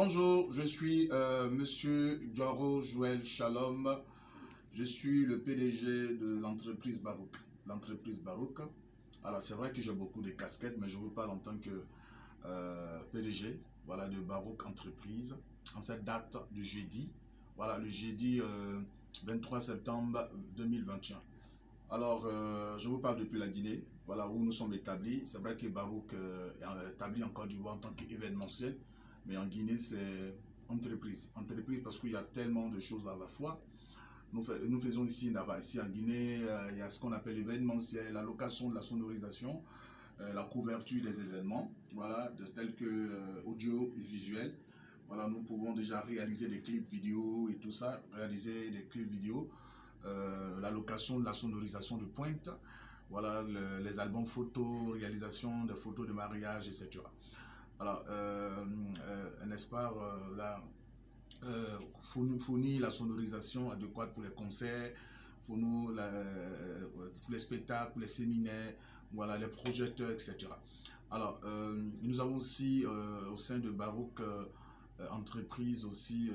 Bonjour, je suis Monsieur Dioro Joël Shalom. Je suis le PDG de l'entreprise Barouk. L'entreprise Barouk. Alors, c'est vrai que j'ai beaucoup de casquettes, mais je vous parle en tant que PDG, voilà, de Barouk Entreprise, en cette date du jeudi. Voilà, le jeudi 23 septembre 2021. Alors, je vous parle depuis la Guinée, voilà où nous sommes établis. C'est vrai que Barouk est établi en Côte d'Ivoire en tant qu'événementiel, mais en Guinée, c'est entreprise. Entreprise parce qu'il y a tellement de choses à la fois. Nous faisons ici en Guinée, il y a ce qu'on appelle l'événementiel, la location de la sonorisation, la couverture des événements, voilà, tels que audio et visuel. Voilà, nous pouvons déjà réaliser des clips vidéo et tout ça, réaliser des clips vidéo, la location de la sonorisation de pointe, voilà, les albums photos, réalisation des photos de mariage, etc. Alors, n'est-ce pas, fournir la sonorisation adéquate pour les concerts, pour les spectacles, pour les séminaires, voilà, les projecteurs, etc. Alors, nous avons aussi au sein de Barouk entreprise aussi,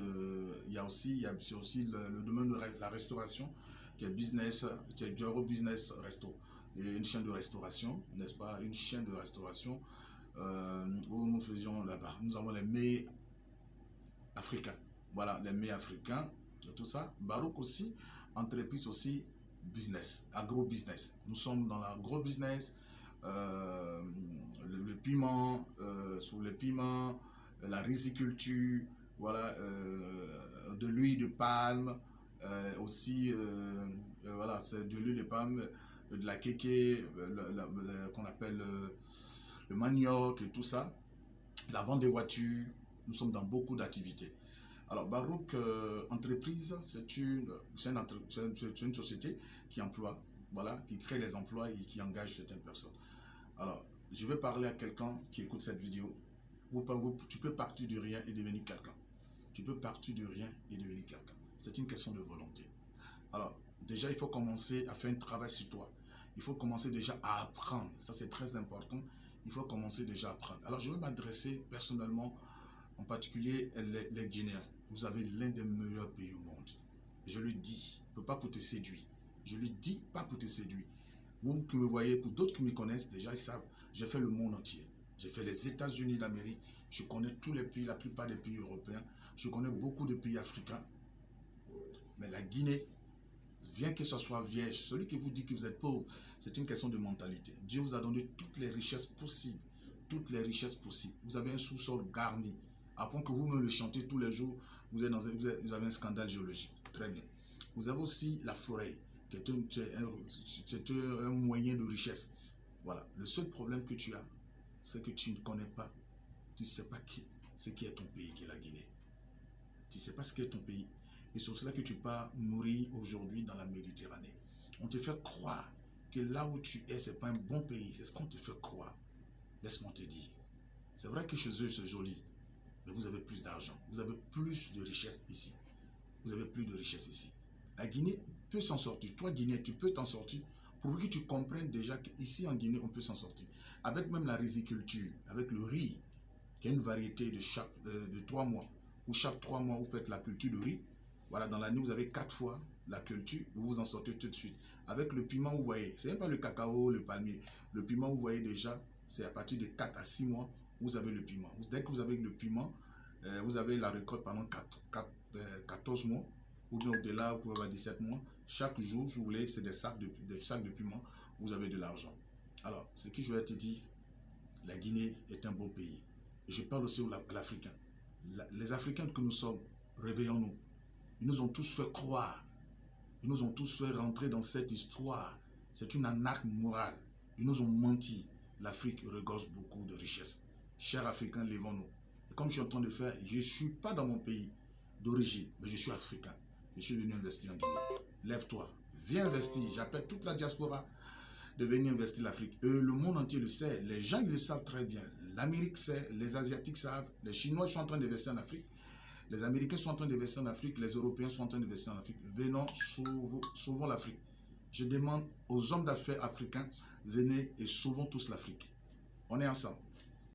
il y a aussi le domaine de la restauration, qui est business, qui est Dioro Business Resto, et une chaîne de restauration, n'est-ce pas, une chaîne de restauration où nous faisions là-bas. Nous avons les mets africains, voilà, les mets africains, et tout ça. Barouk aussi, entreprise aussi, business, agro-business. Nous sommes dans l'agro-business, le piment, sur le piment, la riziculture, voilà, de l'huile de palme, aussi, voilà, c'est de l'huile de palme, de la kéké, qu'on appelle le manioc et tout ça, la vente des voitures. Nous sommes dans beaucoup d'activités. Alors, Barouk Entreprise, c'est une société qui emploie, voilà, qui crée les emplois et qui engage certaines personnes. Alors, je vais parler à quelqu'un qui écoute cette vidéo. Tu peux partir de rien et devenir quelqu'un. Tu peux partir de rien et devenir quelqu'un. C'est une question de volonté. Alors, déjà, il faut commencer à faire un travail sur toi. Il faut commencer déjà à apprendre. Ça, c'est très important. Il faut commencer déjà à apprendre. Alors, je vais m'adresser personnellement, en particulier les Guinéens. Vous avez l'un des meilleurs pays au monde. Je le dis, je ne peux pas pour te séduire. Je le dis pas pour te séduire. Vous qui me voyez, pour d'autres qui me connaissent, déjà, ils savent, j'ai fait le monde entier. J'ai fait les États-Unis d'Amérique. Je connais tous les pays, la plupart des pays européens. Je connais beaucoup de pays africains. Mais la Guinée, bien que ce soit vierge, celui qui vous dit que vous êtes pauvre, c'est une question de mentalité. Dieu vous a donné toutes les richesses possibles. Toutes les richesses possibles. Vous avez un sous-sol garni. Après que vous me le chantez tous les jours, vous avez un scandale géologique. Très bien. Vous avez aussi la forêt, qui est un moyen de richesse. Voilà. Le seul problème que tu as, c'est que tu ne connais pas, tu ne sais pas ce qui est ton pays, qui est la Guinée. Tu ne sais pas ce qui est ton pays. Et c'est pour cela que tu pars mourir aujourd'hui dans la Méditerranée. On te fait croire que là où tu es, ce n'est pas un bon pays. C'est ce qu'on te fait croire. Laisse-moi te dire. C'est vrai que chez eux, c'est joli. Mais vous avez plus d'argent. Vous avez plus de richesse ici. Vous avez plus de richesse ici. La Guinée peut s'en sortir. Toi, Guinéen, tu peux t'en sortir. Pour que tu comprennes déjà qu'ici en Guinée, on peut s'en sortir. Avec même la riziculture, avec le riz, qui est une variété de 3 mois, où chaque 3 mois, vous faites la culture de riz. Voilà, dans l'année, vous avez 4 fois la culture, vous vous en sortez tout de suite. Avec le piment, vous voyez, ce n'est pas le cacao, le palmier. Le piment, vous voyez déjà, c'est à partir de 4 à 6 mois, vous avez le piment. Dès que vous avez le piment, vous avez la récolte pendant 14 mois, ou bien au-delà, vous pouvez avoir 17 mois. Chaque jour, si vous voulez, c'est des sacs de piment, vous avez de l'argent. Alors, ce que je vais te dire, la Guinée est un beau pays. Et je parle aussi à l'Africain. Les Africains que nous sommes, réveillons-nous. Ils nous ont tous fait croire. Ils nous ont tous fait rentrer dans cette histoire. C'est une arnaque morale. Ils nous ont menti. L'Afrique regorge beaucoup de richesses. Chers Africains, levons-nous. Et comme je suis en train de faire, je ne suis pas dans mon pays d'origine, mais je suis africain. Je suis venu investir en Guinée. Lève-toi, viens investir. J'appelle toute la diaspora de venir investir l'Afrique. Et le monde entier le sait. Les gens, ils le savent très bien. L'Amérique sait, les Asiatiques savent, les Chinois sont en train d'investir en Afrique. Les Américains sont en train d'investir en Afrique, les Européens sont en train d'investir en Afrique. Venons, sauvons l'Afrique. Je demande aux hommes d'affaires africains, venez et sauvons tous l'Afrique. On est ensemble.